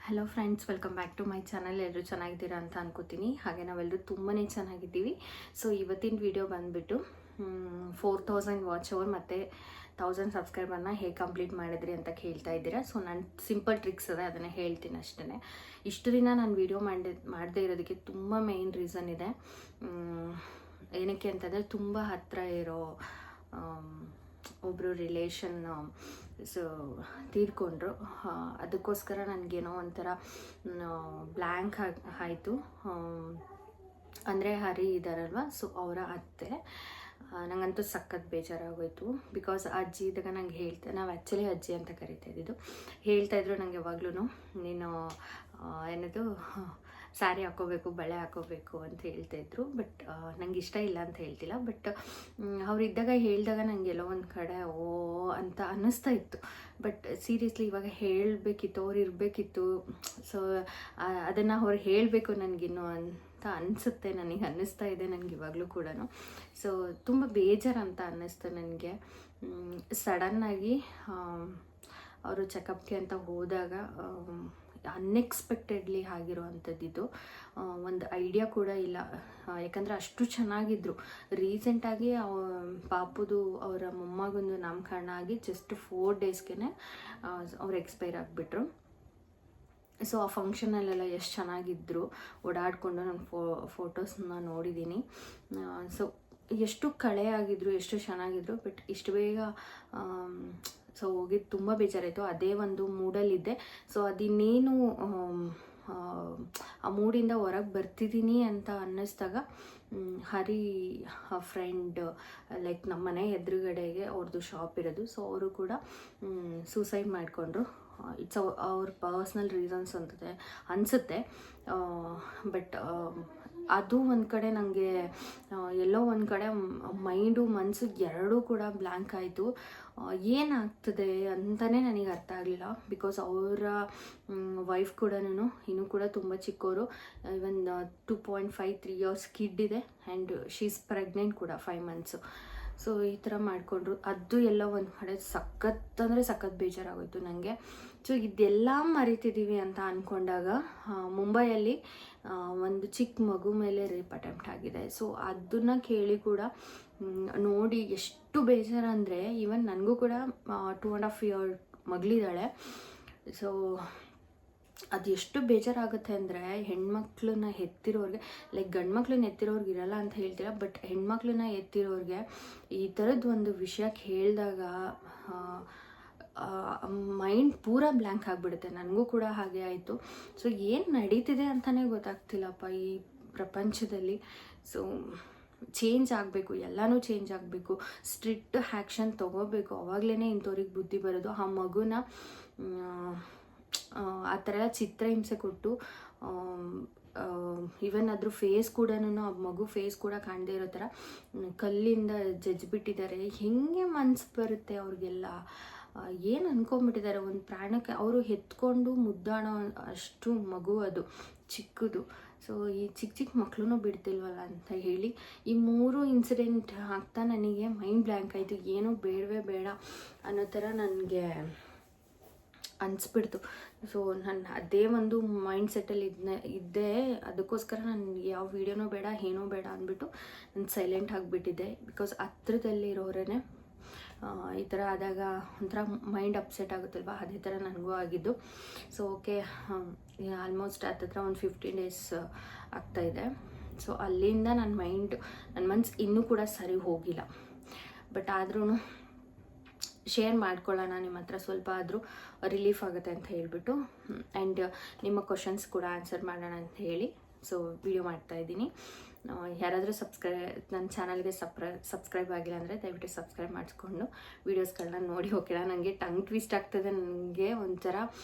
Hello friends, welcome back to my channel. ಎಲ್ಲರೂ ಚೆನ್ನಾಗಿದ್ದೀರಾ ಅಂತ ಅನ್ಕೋತೀನಿ. ಹಾಗೆ ನಾವೆಲ್ಲರೂ ತುಂಬಾ ಚೆನ್ನಾಗಿದ್ದೀವಿ. ಸೊ ಇವತ್ತಿನ ವಿಡಿಯೋ ಬಂದುಬಿಟ್ಟು 4000 ವಾಚ್ ಅವರ್ ಮತ್ತು 1000 ಸಬ್ಸ್ಕ್ರೈಬರ್ನ ಹೇಗೆ ಕಂಪ್ಲೀಟ್ ಮಾಡಿದ್ರಿ ಅಂತ ಕೇಳ್ತಾ ಇದ್ದೀರಾ. ಸೊ ನಾನು ಸಿಂಪಲ್ ಟ್ರಿಕ್ಸ್ ಅದೇ, ಅದನ್ನು ಹೇಳ್ತೀನಿ ಅಷ್ಟೇ. ಇಷ್ಟು ದಿನ ನಾನು ವಿಡಿಯೋ ಮಾಡದೇ ಇರೋದಕ್ಕೆ ತುಂಬ ಮೇಯ್ನ್ ರೀಸನ್ ಇದೆ. ಏನಕ್ಕೆ ಅಂತಂದರೆ ತುಂಬ ಹತ್ತಿರ ಇರೋ ಒಬ್ಬರು ರಿಲೇಷನ್ ಸೊ ತೀರ್ಕೊಂಡ್ರು. ಅದಕ್ಕೋಸ್ಕರ ನನಗೇನೋ ಒಂಥರ ಬ್ಲ್ಯಾಂಕ್ ಆಯಿತು. ಅಂದರೆ ಹರಿ ಇದ್ದಾರಲ್ವ, ಸೊ ಅವರ ಅತ್ತೆ. ನನಗಂತೂ ಸಖತ್ ಬೇಜಾರಾಗೋಯ್ತು. ಬಿಕಾಸ್ ಅಜ್ಜಿ ಇದ್ದಾಗ ನಂಗೆ ನಾವು ಆ್ಯಕ್ಚುಲಿ ಅಜ್ಜಿ ಅಂತ ಕರಿತಾ ಇದ್ದಿದ್ದು. ಹೇಳ್ತಾಯಿದ್ರು ನನಗೆ ಯಾವಾಗ್ಲೂ, ನೀನು ಏನದು ಸ್ಯಾರಿ ಹಾಕೋಬೇಕು, ಬಳೆ ಹಾಕೋಬೇಕು ಅಂತ ಹೇಳ್ತಾಯಿದ್ರು. ಬಟ್ ನಂಗೆ ಇಷ್ಟ ಇಲ್ಲ ಅಂತ ಹೇಳ್ತಿಲ್ಲ. ಬಟ್ ಅವರಿದ್ದಾಗ ಹೇಳಿದಾಗ ನನಗೆ ಎಲ್ಲೋ ಒಂದು ಕಡೆ ಓ ಅಂತ ಅನ್ನಿಸ್ತಾ ಇತ್ತು. ಬಟ್ ಸೀರಿಯಸ್ಲಿ ಇವಾಗ ಹೇಳಬೇಕಿತ್ತು, ಅವ್ರು ಇರಬೇಕಿತ್ತು. ಸೊ ಅದನ್ನು ಅವ್ರು ಹೇಳಬೇಕು ನನಗಿನ್ನು ಅಂತ ಅನಿಸುತ್ತೆ, ನನಗೆ ಅನ್ನಿಸ್ತಾ ಇದೆ ನನಗೆ ಇವಾಗಲೂ ಕೂಡ. ಸೊ ತುಂಬ ಬೇಜಾರಂತ ಅನ್ನಿಸ್ತು ನನಗೆ. ಸಡನ್ನಾಗಿ ಅವರು ಚೆಕಪ್ಗೆ ಅಂತ ಹೋದಾಗ ಅನ್ಎಕ್ಸ್ಪೆಕ್ಟೆಡ್ಲಿ ಆಗಿರುವಂಥದ್ದಿದ್ದು. ಒಂದು ಐಡಿಯಾ ಕೂಡ ಇಲ್ಲ. ಯಾಕಂದರೆ ಅಷ್ಟು ಚೆನ್ನಾಗಿದ್ದರು. ರೀಸೆಂಟಾಗಿ ಪಾಪುದು ಅವರ ಮೊಮ್ಮಗೊಂದು ನಾಮಕರಣ ಆಗಿ ಜಸ್ಟ್ 4 ಡೇಸ್ಗೆ ಅವ್ರು ಎಕ್ಸ್ಪೈರ್ ಆಗಿಬಿಟ್ರು. ಸೊ ಆ ಫಂಕ್ಷನಲ್ಲೆಲ್ಲ ಎಷ್ಟು ಚೆನ್ನಾಗಿದ್ದರು, ಓಡಾಡಿಕೊಂಡು ನಾನು ಫೋಟೋಸ್ನ ನೋಡಿದ್ದೀನಿ. ಸೊ ಎಷ್ಟು ಕಳೆ ಆಗಿದ್ರು, ಎಷ್ಟು ಚೆನ್ನಾಗಿದ್ರು. ಬಟ್ ಇಷ್ಟು ಬೇಗ ಸೊ ಹೋಗಿದ್ದು ತುಂಬ ಬೇಜಾರಾಯಿತು. ಅದೇ ಒಂದು ಮೂಡಲ್ಲಿದ್ದೆ. ಸೊ ಅದಿನ್ನೇನು ಆ ಮೂಡಿಂದ ಹೊರಗೆ ಬರ್ತಿದ್ದೀನಿ ಅಂತ ಅನ್ನಿಸ್ದಾಗ ಹರಿ ಫ್ರೆಂಡ್, ಲೈಕ್ ನಮ್ಮ ಮನೆ ಎದುರುಗಡೆಗೆ ಅವ್ರದ್ದು ಶಾಪ್ ಇರೋದು. ಸೊ ಅವರು ಕೂಡ ಸೂಸೈಡ್ ಮಾಡಿಕೊಂಡ್ರು. ಇಟ್ಸ್ ಅವ್ರ ಪರ್ಸ್ನಲ್ ರೀಸನ್ಸ್ ಅಂತದೆ ಅನಿಸುತ್ತೆ. ಬಟ್ ಅದು ಒಂದು ಕಡೆ ನನಗೆ ಎಲ್ಲೋ ಒಂದು ಕಡೆ ಮೈಂಡು ಮನಸ್ಸು ಎರಡೂ ಕೂಡ ಬ್ಲ್ಯಾಂಕ್ ಆಯಿತು. ಏನಾಗ್ತದೆ ಅಂತಲೇ ನನಗೆ ಅರ್ಥ ಆಗಲಿಲ್ಲ. ಬಿಕಾಸ್ ಅವರ ವೈಫ್ ಕೂಡ ಇನ್ನೂ ಕೂಡ ತುಂಬ ಚಿಕ್ಕವರು. ಇವನ್ 2.5-3 ಇಯರ್ಸ್ ಕಿಡ್ ಇದೆ. ಆ್ಯಂಡ್ ಶೀ ಈಸ್ ಪ್ರೆಗ್ನೆಂಟ್ ಕೂಡ 5 ಮಂತ್ಸು. ಸೊ ಈ ಥರ ಮಾಡಿಕೊಂಡ್ರು. ಅದು ಎಲ್ಲ ಒಂದು ಕಡೆ ಸಖತ್ ಅಂದರೆ ಸಖತ್ ಬೇಜಾರಾಗೋಯ್ತು ನನಗೆ. ಸೊ ಇದೆಲ್ಲ ಮರಿತಿದ್ದೀವಿ ಅಂತ ಅಂದ್ಕೊಂಡಾಗ ಮುಂಬೈಯಲ್ಲಿ ಒಂದು ಚಿಕ್ಕ ಮಗು ಮೇಲೆ ರೇಪ್ ಅಟೆಂಪ್ಟ್ ಆಗಿದೆ. ಸೊ ಅದನ್ನು ಕೇಳಿ ಕೂಡ ನೋಡಿ ಎಷ್ಟು ಬೇಜಾರಂದರೆ, ಈವನ್ ನನಗೂ ಕೂಡ 2.5 ಇಯರ್ ಮಗಳಿದ್ದಾಳೆ. ಸೊ ಅದು ಎಷ್ಟು ಬೇಜಾರಾಗುತ್ತೆ ಅಂದರೆ, ಹೆಣ್ಮಕ್ಳನ್ನ ಎತ್ತಿರೋರಿಗೆ, ಲೈಕ್ ಗಂಡು ಮಕ್ಳನ್ನ ಎತ್ತಿರೋರ್ಗೆ ಇರಲ್ಲ ಅಂತ ಹೇಳ್ತೀರ, ಬಟ್ ಹೆಣ್ಮಕ್ಳನ್ನ ಎತ್ತಿರೋರಿಗೆ ಈ ಥರದ್ದು ಒಂದು ವಿಷಯ ಕೇಳಿದಾಗ ಮೈಂಡ್ ಪೂರ ಬ್ಲ್ಯಾಂಕ್ ಆಗಿಬಿಡುತ್ತೆ. ನನಗೂ ಕೂಡ ಹಾಗೆ ಆಯಿತು. ಸೊ ಏನು ನಡೀತಿದೆ ಅಂತಲೇ ಗೊತ್ತಾಗ್ತಿಲ್ಲಪ್ಪ ಈ ಪ್ರಪಂಚದಲ್ಲಿ. ಸೊ ಚೇಂಜ್ ಆಗಬೇಕು, ಎಲ್ಲನೂ ಚೇಂಜ್ ಆಗಬೇಕು. ಸ್ಟ್ರಿಕ್ಟ್ ಆ್ಯಕ್ಷನ್ ತೊಗೋಬೇಕು. ಅವಾಗಲೇ ಇಂಥವ್ರಿಗೆ ಬುದ್ಧಿ ಬರೋದು. ಆ ಮಗುನ ಆ ಥರ ಎಲ್ಲ ಚಿತ್ರಹಿಂಸೆ ಕೊಟ್ಟು ಈವನ್ ಅದ್ರ ಫೇಸ್ ಕೂಡ, ಆ ಮಗು ಫೇಸ್ ಕೂಡ ಕಾಣದೇ ಇರೋ ಥರ ಕಲ್ಲಿಂದ ಜಜ್ಜಿಬಿಟ್ಟಿದ್ದಾರೆ. ಹೆಂಗೆ ಮನ್ಸು ಬರುತ್ತೆ ಅವ್ರಿಗೆಲ್ಲ? ಏನು ಅನ್ಕೊಂಬಿಟ್ಟಿದ್ದಾರೆ ಒಂದು ಪ್ರಾಣಕ್ಕೆ. ಅವರು ಎತ್ಕೊಂಡು ಮುದ್ದಾಡೋ ಅಷ್ಟು ಮಗು ಅದು ಚಿಕ್ಕದು. ಸೊ ಈ ಚಿಕ್ಕ ಚಿಕ್ಕ ಮಕ್ಕಳೂ ಬಿಡ್ತಿಲ್ವಲ್ಲ ಅಂತ ಹೇಳಿ ಈ 3 ಇನ್ಸಿಡೆಂಟ್ ಆಗ್ತಾ ನನಗೆ ಮೈಂಡ್ ಬ್ಲ್ಯಾಂಕ್ ಆಯಿತು. ಏನೂ ಬೇಡವೇ ಬೇಡ ಅನ್ನೋ ಥರ ನನಗೆ ಅನಿಸ್ಬಿಡ್ತು. ಸೊ ನಾನು ಅದೇ ಒಂದು ಮೈಂಡ್ ಸೆಟ್ಟಲ್ಲಿ ಇದ್ದೆ. ಅದಕ್ಕೋಸ್ಕರ ನಾನು ಯಾವ ವೀಡಿಯೋನೂ ಬೇಡ, ಏನೂ ಬೇಡ ಅಂದ್ಬಿಟ್ಟು ನಾನು ಸೈಲೆಂಟ್ ಆಗಿಬಿಟ್ಟಿದ್ದೆ. ಬಿಕಾಸ್ ಹತ್ರದಲ್ಲಿರೋರೇ ಈ ಥರ ಆದಾಗ ಒಂಥರ ಮೈಂಡ್ ಅಪ್ಸೆಟ್ ಆಗುತ್ತಲ್ವ, ಅದೇ ಥರ ನನಗೂ ಆಗಿದ್ದು. ಸೊ ಓಕೆ, ಆಲ್ಮೋಸ್ಟ್ ಹತ್ತಿರ ಒಂದು 15 ಡೇಸ್ ಆಗ್ತಾಯಿದೆ. ಸೊ ಅಲ್ಲಿಂದ ನನ್ನ ಮನಸ್ಸು ಇನ್ನೂ ಕೂಡ ಸರಿ ಹೋಗಿಲ್ಲ. ಬಟ್ ಆದ್ರೂ ಶೇರ್ ಮಾಡ್ಕೊಳ್ಳೋಣ ನಿಮ್ಮ ಹತ್ರ, ಸ್ವಲ್ಪ ಆದರೂ ರಿಲೀಫ್ ಆಗುತ್ತೆ ಅಂತ ಹೇಳಿಬಿಟ್ಟು. ಆ್ಯಂಡ್ ನಿಮ್ಮ ಕ್ವಶನ್ಸ್ ಕೂಡ ಆನ್ಸರ್ ಮಾಡೋಣ ಅಂತ ಹೇಳಿ ಸೊ ವಿಡಿಯೋ ಮಾಡ್ತಾಯಿದ್ದೀನಿ. ಯಾರಾದರೂ ನನ್ನ ಚಾನಲ್ಗೆ ಸಬ್ಸ್ಕ್ರೈಬ್ ಆಗಿಲ್ಲ ಅಂದರೆ ದಯವಿಟ್ಟು ಸಬ್ಸ್ಕ್ರೈಬ್ ಮಾಡಿಸ್ಕೊಂಡು ವೀಡಿಯೋಸ್ಗಳನ್ನ ನೋಡಿ ಹೋಗೋಣ. ನನಗೆ ಟಂಗ್ ಟ್ವಿಸ್ಟ್ ಆಗ್ತದೆ. ನನಗೆ ಒಂಥರ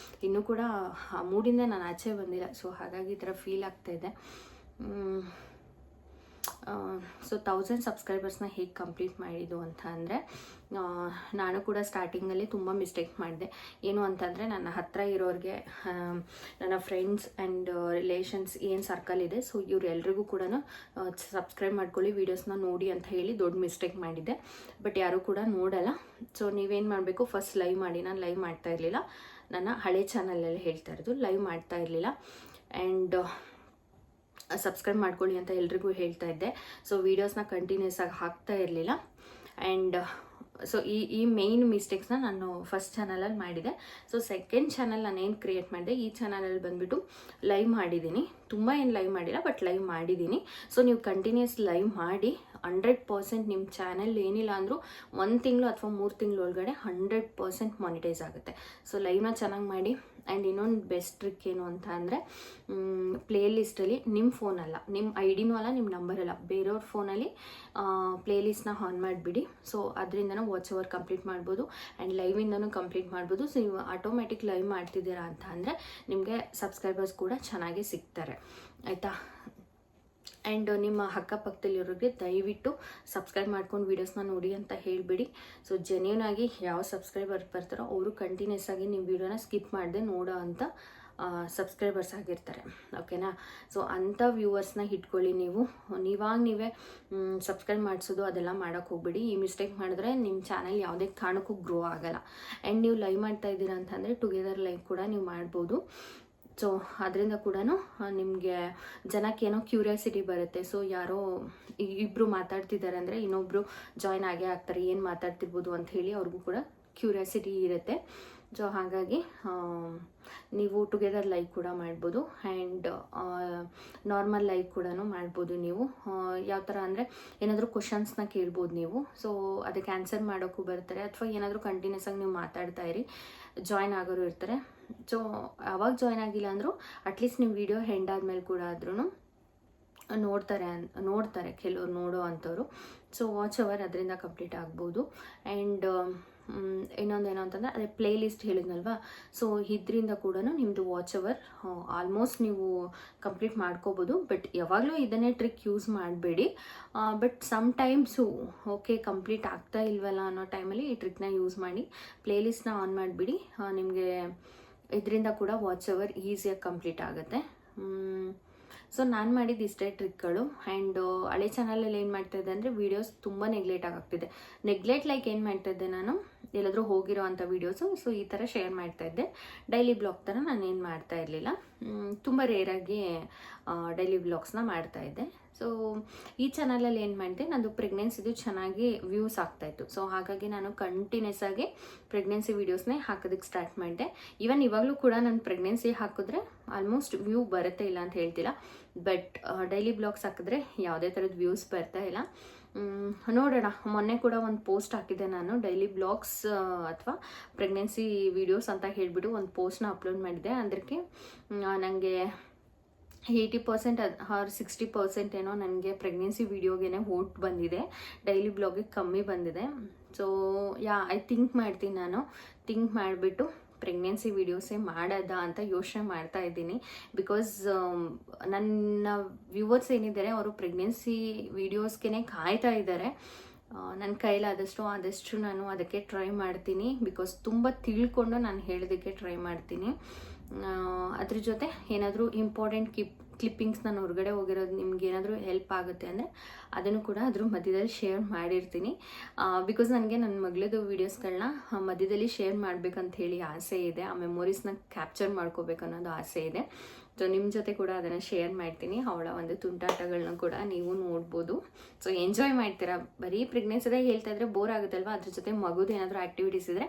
ಇನ್ನೂ ಕೂಡ ಆ ಮೂಡಿಂದ ನಾನು ಆಚೆ ಬಂದಿಲ್ಲ. ಸೊ ಹಾಗಾಗಿ ಈ ಥರ ಫೀಲ್ ಆಗ್ತಾಯಿದೆ. ಸೊ 1000 ಸಬ್ಸ್ಕ್ರೈಬರ್ಸ್ನ ಹೇಗೆ ಕಂಪ್ಲೀಟ್ ಮಾಡಿದ್ದು ಅಂತ ಅಂದರೆ, ನಾನು ಕೂಡ ಸ್ಟಾರ್ಟಿಂಗಲ್ಲಿ ತುಂಬ ಮಿಸ್ಟೇಕ್ ಮಾಡಿದೆ. ಏನು ಅಂತಂದರೆ, ನನ್ನ ಹತ್ತಿರ ಇರೋರಿಗೆ, ನನ್ನ ಫ್ರೆಂಡ್ಸ್ ಆ್ಯಂಡ್ ರಿಲೇಷನ್ಸ್ ಏನು ಸರ್ಕಲ್ ಇದೆ, ಸೊ ಇವರೆಲ್ರಿಗೂ ಕೂಡ ಸಬ್ಸ್ಕ್ರೈಬ್ ಮಾಡ್ಕೊಳ್ಳಿ, ವೀಡಿಯೋಸ್ನ ನೋಡಿ ಅಂತ ಹೇಳಿ ದೊಡ್ಡ ಮಿಸ್ಟೇಕ್ ಮಾಡಿದ್ದೆ. ಬಟ್ ಯಾರೂ ಕೂಡ ನೋಡಲ್ಲ. ಸೊ ನೀವೇನು ಮಾಡಬೇಕು, ಫಸ್ಟ್ ಲೈವ್ ಮಾಡಿ. ನಾನು ಲೈವ್ ಮಾಡ್ತಾ ಇರಲಿಲ್ಲ. ನನ್ನ ಹಳೆ ಚಾನಲಲ್ಲಿ ಹೇಳ್ತಾ ಇರೋದು, ಲೈವ್ ಮಾಡ್ತಾ ಇರಲಿಲ್ಲ. ಆ್ಯಂಡ್ ಸಬ್ಸ್ಕ್ರೈಬ್ ಮಾಡ್ಕೊಳ್ಳಿ ಅಂತ ಎಲ್ರಿಗೂ ಹೇಳ್ತಾ ಇದ್ದೆ. ಸೊ ವೀಡಿಯೋಸ್ನ ಕಂಟಿನ್ಯೂಸ್ ಆಗಿ ಹಾಕ್ತಾ ಇರಲಿಲ್ಲ. ಆ್ಯಂಡ್ ಸೊ ಈ ಮೇಯ್ನ್ ಮಿಸ್ಟೇಕ್ಸ್ನ ನಾನು ಫಸ್ಟ್ ಚಾನಲಲ್ಲಿ ಮಾಡಿದೆ. ಸೊ ಸೆಕೆಂಡ್ ಚಾನಲ್ ನಾನೇನು ಕ್ರಿಯೇಟ್ ಮಾಡಿದೆ, ಈ ಚಾನಲಲ್ಲಿ ಬಂದುಬಿಟ್ಟು ಲೈವ್ ಮಾಡಿದ್ದೀನಿ. ತುಂಬ ಏನು ಲೈವ್ ಮಾಡಿಲ್ಲ, ಬಟ್ ಲೈವ್ ಮಾಡಿದ್ದೀನಿ. ಸೊ ನೀವು ಕಂಟಿನ್ಯೂಸ್ ಲೈವ್ ಮಾಡಿ 100% ನಿಮ್ಮ ಚಾನಲ್ ಏನಿಲ್ಲ ಅಂದರೂ 1 ತಿಂಗಳು ಅಥವಾ 3 ತಿಂಗಳು ಒಳಗಡೆ 100% ಮಾನಿಟೈಸ್ ಆಗುತ್ತೆ. ಸೊ ಲೈವ್ನ ಚೆನ್ನಾಗಿ ಮಾಡಿ. ಆ್ಯಂಡ್ ಇನ್ನೊಂದು ಬೆಸ್ಟ್ ಟ್ರಿಕ್ ಏನು ಅಂತ ಅಂದರೆ, ಪ್ಲೇ ಲಿಸ್ಟಲ್ಲಿ ನಿಮ್ಮ ಫೋನಲ್ಲ, ನಿಮ್ಮ ಐಡಿನೂ ಅಲ್ಲ, ನಿಮ್ಮ ನಂಬರ್ ಅಲ್ಲ, ಬೇರೆಯವ್ರ ಫೋನಲ್ಲಿ ಪ್ಲೇ ಲಿಸ್ಟ್ನ ಆನ್ ಮಾಡಿಬಿಡಿ. ಸೊ ಅದರಿಂದನೂ ವಾಚ್ ಓವರ್ ಕಂಪ್ಲೀಟ್ ಮಾಡ್ಬೋದು ಆ್ಯಂಡ್ ಲೈವಿಂದನೂ ಕಂಪ್ಲೀಟ್ ಮಾಡ್ಬೋದು. ಸೊ ನೀವು ಆಟೋಮೆಟಿಕ್ ಲೈವ್ ಮಾಡ್ತಿದ್ದೀರಾ ಅಂತ ಅಂದರೆ ನಿಮಗೆ ಸಬ್ಸ್ಕ್ರೈಬರ್ಸ್ ಕೂಡ ಚೆನ್ನಾಗಿ ಸಿಗ್ತಾರೆ, ಆಯಿತಾ. ಆ್ಯಂಡ್ ನಿಮ್ಮ ಅಕ್ಕಪಕ್ಕದಲ್ಲಿರೋರಿಗೆ ದಯವಿಟ್ಟು ಸಬ್ಸ್ಕ್ರೈಬ್ ಮಾಡ್ಕೊಂಡು ವೀಡಿಯೋಸ್ನ ನೋಡಿ ಅಂತ ಹೇಳಿಬಿಡಿ. ಸೊ ಜೆನ್ಯೂನ್ ಆಗಿ ಯಾವ ಸಬ್ಸ್ಕ್ರೈಬರ್ ಬರ್ತಾರೋ ಅವರು ಕಂಟಿನ್ಯೂಸ್ ಆಗಿ ನಿಮ್ಮ ವೀಡಿಯೋನ ಸ್ಕಿಪ್ ಮಾಡದೆ ನೋಡೋ ಅಂಥ ಸಬ್ಸ್ಕ್ರೈಬರ್ಸ್ ಆಗಿರ್ತಾರೆ, ಓಕೆನಾ. ಸೊ ಅಂಥ ವ್ಯೂವರ್ಸ್ನ ಇಟ್ಕೊಳ್ಳಿ. ನೀವೇ ಸಬ್ಸ್ಕ್ರೈಬ್ ಮಾಡಿಸೋದು ಅದೆಲ್ಲ ಮಾಡೋಕ್ಕೆ ಹೋಗ್ಬಿಡಿ. ಈ ಮಿಸ್ಟೇಕ್ ಮಾಡಿದ್ರೆ ನಿಮ್ಮ ಚಾನಲ್ ಯಾವುದೇ ಕಾರಣಕ್ಕೂ ಗ್ರೋ ಆಗೋಲ್ಲ. ಆ್ಯಂಡ್ ನೀವು ಲೈವ್ ಮಾಡ್ತಾ ಇದ್ದೀರಾ ಅಂತಂದರೆ ಟುಗೆದರ್ ಲೈವ್ ಕೂಡ ನೀವು ಮಾಡ್ಬೋದು. ಸೊ ಅದರಿಂದ ಕೂಡ ನಿಮಗೆ ಜನಕ್ಕೇನೋ ಕ್ಯೂರಿಯಾಸಿಟಿ ಬರುತ್ತೆ. ಸೊ ಯಾರೋ ಇಬ್ಬರು ಮಾತಾಡ್ತಿದ್ದಾರೆ ಅಂದರೆ ಇನ್ನೊಬ್ಬರು ಜಾಯ್ನ್ ಆಗೇ ಆಗ್ತಾರೆ, ಏನು ಮಾತಾಡ್ತಿರ್ಬೋದು ಅಂತ ಹೇಳಿ ಅವ್ರಿಗೂ ಕೂಡ ಕ್ಯೂರಿಯಾಸಿಟಿ ಇರುತ್ತೆ. ಸೊ ಹಾಗಾಗಿ ನೀವು ಟುಗೆದರ್ ಲೈವ್ ಕೂಡ ಮಾಡ್ಬೋದು ಆ್ಯಂಡ್ ನಾರ್ಮಲ್ ಲೈವ್ ಕೂಡ ಮಾಡ್ಬೋದು. ನೀವು ಯಾವ ಥರ ಅಂದರೆ ಏನಾದರೂ ಕ್ವಶನ್ಸ್ನ ಕೇಳ್ಬೋದು ನೀವು. ಸೊ ಅದಕ್ಕೆ ಆನ್ಸರ್ ಮಾಡೋಕ್ಕೂ ಬರ್ತಾರೆ, ಅಥವಾ ಏನಾದರೂ ಕಂಟಿನ್ಯೂಸ್ ಆಗಿ ನೀವು ಮಾತಾಡ್ತಾ ಇರಿ, ಜಾಯ್ನ್ ಆಗೋರು ಇರ್ತಾರೆ. ಸೊ ಅವಾಗ ಜಾಯ್ನ್ ಆಗಿಲ್ಲ ಅಂದರೂ ಅಟ್ಲೀಸ್ಟ್ ನಿಮ್ಮ ವಿಡಿಯೋ ಹೆಂಡ್ ಆದಮೇಲೆ ಕೂಡ ಆದ್ರೂ ನೋಡ್ತಾರೆ ಕೆಲವ್ರು ನೋಡೋ ಅಂಥವ್ರು. ಸೊ ವಾಚ್ ಅವರ್ ಅದರಿಂದ ಕಂಪ್ಲೀಟ್ ಆಗ್ಬೋದು. ಆ್ಯಂಡ್ ಇನ್ನೊಂದೇನು ಅಂತಂದರೆ ಅದೇ ಪ್ಲೇ ಲಿಸ್ಟ್ ಹೇಳಿದ್ನಲ್ವಾ, ಸೊ ಇದರಿಂದ ಕೂಡ ನಿಮ್ಮದು ವಾಚ್ ಅವರ್ ಆಲ್ಮೋಸ್ಟ್ ನೀವು ಕಂಪ್ಲೀಟ್ ಮಾಡ್ಕೋಬೋದು. ಬಟ್ ಯಾವಾಗಲೂ ಇದನ್ನೇ ಟ್ರಿಕ್ ಯೂಸ್ ಮಾಡಬೇಡಿ. ಬಟ್ ಸಮ್ಟೈಮ್ಸು ಓಕೆ ಕಂಪ್ಲೀಟ್ ಆಗ್ತಾ ಇಲ್ವಲ್ಲ ಅನ್ನೋ ಟೈಮಲ್ಲಿ ಈ ಟ್ರಿಕ್ನ ಯೂಸ್ ಮಾಡಿ ಪ್ಲೇ ಲಿಸ್ಟ್ನ ಆನ್ ಮಾಡಿಬಿಡಿ. ನಿಮಗೆ ಇದರಿಂದ ಕೂಡ ವಾಚ್ ಅವರ್ ಈಸಿಯಾಗಿ ಕಂಪ್ಲೀಟ್ ಆಗುತ್ತೆ. ಸೊ ನಾನು ಮಾಡಿದ್ದು ಇಷ್ಟೇ ಟ್ರಿಕ್ಗಳು. ಆ್ಯಂಡ್ ಹಳೆ ಚಾನಲಲ್ಲಿ ಏನು ಮಾಡ್ತಾಯಿದ್ದೆ ಅಂದರೆ ವೀಡಿಯೋಸ್ ತುಂಬ ನೆಗ್ಲೆಕ್ಟ್ ಆಗ್ತಿದೆ. ಲೈಕ್ ಏನು ಮಾಡ್ತಾಯಿದ್ದೆ, ನಾನು ಎಲ್ಲಾದರೂ ಹೋಗಿರೋ ಅಂಥ ವೀಡಿಯೋಸು ಸೊ ಈ ಥರ ಶೇರ್ ಮಾಡ್ತಾಯಿದ್ದೆ. ಡೈಲಿ ಬ್ಲಾಗ್ ಥರ ನಾನೇನು ಮಾಡ್ತಾ ಇರಲಿಲ್ಲ, ತುಂಬ ರೇರಾಗಿ ಡೈಲಿ ಬ್ಲಾಗ್ಸ್ನ ಮಾಡ್ತಾಯಿದ್ದೆ. ಸೊ ಈ ಚಾನಲಲ್ಲಿ ಏನು ಮಾಡಿದೆ, ನಂದು ಪ್ರೆಗ್ನೆನ್ಸಿದು ಚೆನ್ನಾಗಿ ವ್ಯೂಸ್ ಆಗ್ತಾಯಿತ್ತು. ಸೊ ಹಾಗಾಗಿ ನಾನು ಕಂಟಿನ್ಯೂಸ್ ಆಗಿ ಪ್ರೆಗ್ನೆನ್ಸಿ ವೀಡಿಯೋಸ್ನೇ ಹಾಕೋದಕ್ಕೆ ಸ್ಟಾರ್ಟ್ ಮಾಡಿದೆ. ಈವನ್ ಇವಾಗಲೂ ಕೂಡ ನಾನು ಪ್ರೆಗ್ನೆನ್ಸಿ ಹಾಕಿದ್ರೆ ಆಲ್ಮೋಸ್ಟ್ ವ್ಯೂ ಬರುತ್ತೆ ಇಲ್ಲ ಅಂತ ಹೇಳ್ತಿಲ್ಲ, ಬಟ್ ಡೈಲಿ ಬ್ಲಾಗ್ಸ್ ಹಾಕಿದ್ರೆ ಯಾವುದೇ ಥರದ ವ್ಯೂಸ್ ಬರ್ತಾ ಇಲ್ಲ. ನೋಡೋಣ. ಮೊನ್ನೆ ಕೂಡ ಒಂದು ಪೋಸ್ಟ್ ಹಾಕಿದ್ದೆ ನಾನು, ಡೈಲಿ ಬ್ಲಾಗ್ಸ್ ಅಥವಾ ಪ್ರೆಗ್ನೆನ್ಸಿ ವೀಡಿಯೋಸ್ ಅಂತ ಹೇಳಿಬಿಟ್ಟು ಒಂದು ಪೋಸ್ಟ್ನ ಅಪ್ಲೋಡ್ ಮಾಡಿದ್ದೆ. ಅದಕ್ಕೆ ನನಗೆ 80% ಆರ್ 60% ಏನೋ ನನಗೆ ಪ್ರೆಗ್ನೆನ್ಸಿ ವೀಡಿಯೋಗೆ ವೋಟ್ ಬಂದಿದೆ, ಡೈಲಿ ಬ್ಲಾಗಿಗೆ ಕಮ್ಮಿ ಬಂದಿದೆ. ಸೊ ಐ ಥಿಂಕ್ ಮಾಡಿಬಿಟ್ಟು ಪ್ರೆಗ್ನೆನ್ಸಿ ವೀಡಿಯೋಸೇ ಮಾಡೋದಾ ಅಂತ ಯೋಚನೆ ಮಾಡ್ತಾ ಇದ್ದೀನಿ. ಬಿಕಾಸ್ ನನ್ನ ವ್ಯೂವರ್ಸ್ ಏನಿದ್ದಾರೆ ಅವರು ಪ್ರೆಗ್ನೆನ್ಸಿ ವೀಡಿಯೋಸ್ಗೆ ಕಾಯ್ತಾ ಇದ್ದಾರೆ. ನನ್ನ ಆದಷ್ಟು ನಾನು ಅದಕ್ಕೆ ಟ್ರೈ ಮಾಡ್ತೀನಿ. ಬಿಕಾಸ್ ತುಂಬ ತಿಳ್ಕೊಂಡು ನಾನು ಹೇಳೋದಕ್ಕೆ ಟ್ರೈ ಮಾಡ್ತೀನಿ. ಅದ್ರ ಜೊತೆ ಏನಾದರೂ ಇಂಪಾರ್ಟೆಂಟ್ ಕ್ಲಿಪ್ಪಿಂಗ್ಸ್ ನಾನು ಹೊರಗಡೆ ಹೋಗಿರೋದು ನಿಮ್ಗೆ ಏನಾದರೂ ಹೆಲ್ಪ್ ಆಗುತ್ತೆ ಅಂದರೆ ಅದನ್ನು ಕೂಡ ಅದ್ರ ಮಧ್ಯದಲ್ಲಿ ಶೇರ್ ಮಾಡಿರ್ತೀನಿ. ಬಿಕಾಸ್ ನನಗೆ ನನ್ನ ಮಗಳದು ವೀಡಿಯೋಸ್ಗಳನ್ನ ಮಧ್ಯದಲ್ಲಿ ಶೇರ್ ಮಾಡಬೇಕಂತ ಹೇಳಿ ಆಸೆ ಇದೆ. ಆ ಮೆಮೊರೀಸ್ನ ಕ್ಯಾಪ್ಚರ್ ಮಾಡ್ಕೋಬೇಕು ಅನ್ನೋದು ಆಸೆ ಇದೆ. ಸೊ ನಿಮ್ಮ ಜೊತೆ ಕೂಡ ಅದನ್ನು ಶೇರ್ ಮಾಡ್ತೀನಿ. ಅವಳ ಒಂದು ತುಂಟಾಟಗಳನ್ನ ಕೂಡ ನೀವು ನೋಡ್ಬೋದು. ಸೊ ಎಂಜಾಯ್ ಮಾಡ್ತೀರಾ. ಬರೀ ಪ್ರೆಗ್ನೆನ್ಸಿದಾಗ ಹೇಳ್ತಾ ಇದ್ರೆ ಬೋರ್ ಆಗುತ್ತಲ್ವ, ಅದ್ರ ಜೊತೆ ಮಗುದು ಏನಾದರೂ ಆ್ಯಕ್ಟಿವಿಟೀಸ್ ಇದ್ದರೆ